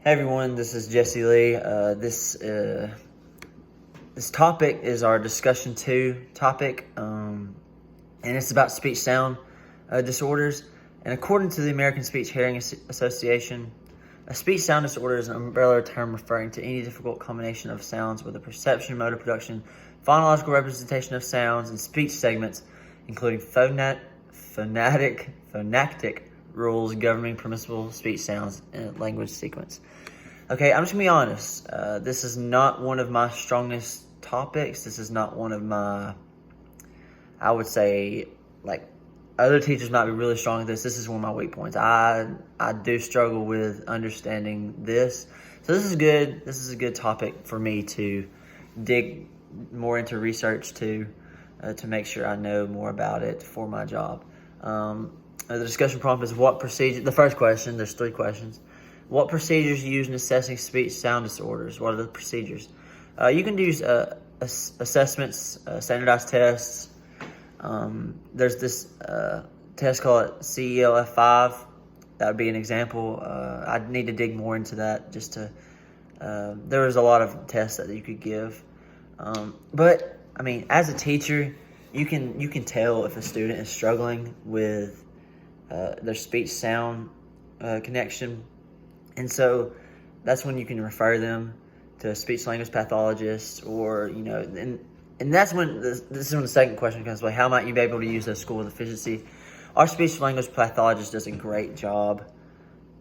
Hey everyone, this is Jesse Lee. This topic is our discussion 2 topic, and it's about speech sound disorders. And according to the American Speech Hearing Association, a speech sound disorder is an umbrella term referring to any difficult combination of sounds with a perception, motor production, phonological representation of sounds, and speech segments, including phonactic rules governing permissible speech sounds in a language sequence. Okay, I'm just gonna be honest. This is not one of my strongest topics. This is not one of my, I would say, like, other teachers might be really strong at this. This is one of my weak points. I do struggle with understanding this. So this is good. This is a good topic for me to dig more into research to make sure I know more about it for my job. The discussion prompt is what procedure, the first question, there's 3 questions. What procedures you use in assessing speech sound disorders? What are the procedures? You can use assessments, standardized tests. There's this test called CELF5. That would be an example. I'd need to dig more into that just to, there was a lot of tests that you could give. But, I mean, as a teacher, you can tell if a student is struggling with their speech sound connection. And so that's when you can refer them to a speech language pathologist, or, and that's when, this is when the second question comes by, how might you be able to use those school with efficiency? Our speech language pathologist does a great job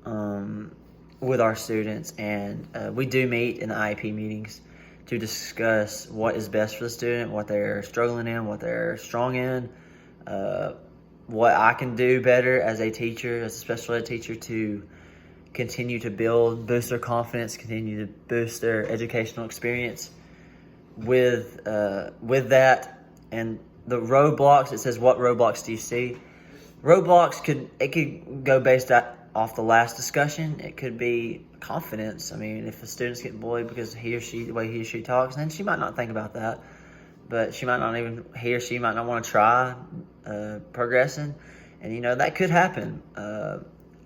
with our students, and we do meet in the IEP meetings to discuss what is best for the student, what they're struggling in, what they're strong in, what I can do better as a teacher, as a special ed teacher, to continue to boost their confidence, continue to boost their educational experience with that. And the roadblocks, it says, what roadblocks do you see? Roadblocks could go based off the last discussion. It could be confidence. I mean, if a student's getting bullied because the way he or she talks, then she might not think about that. But he or she might not want to try progressing. And, that could happen.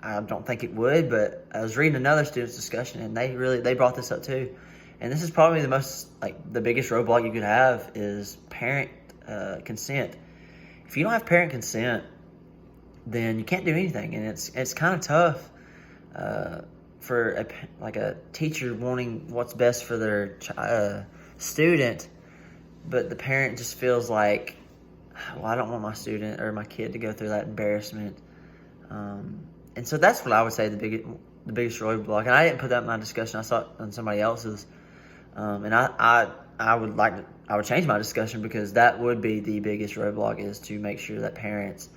I don't think it would, but I was reading another student's discussion, and they brought this up too. And this is probably the biggest roadblock you could have is parent consent. If you don't have parent consent, then you can't do anything, and it's kind of tough for a teacher wanting what's best for their student, but the parent just feels like, well, I don't want my student or my kid to go through that embarrassment. And so that's what I would say the biggest roadblock. And I didn't put that in my discussion. I saw it on somebody else's. And I would change my discussion, because that would be the biggest roadblock, is to make sure that parents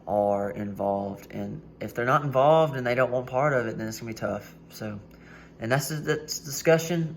are involved. And if they're not involved and they don't want part of it, then it's gonna be tough. So, and that's the discussion.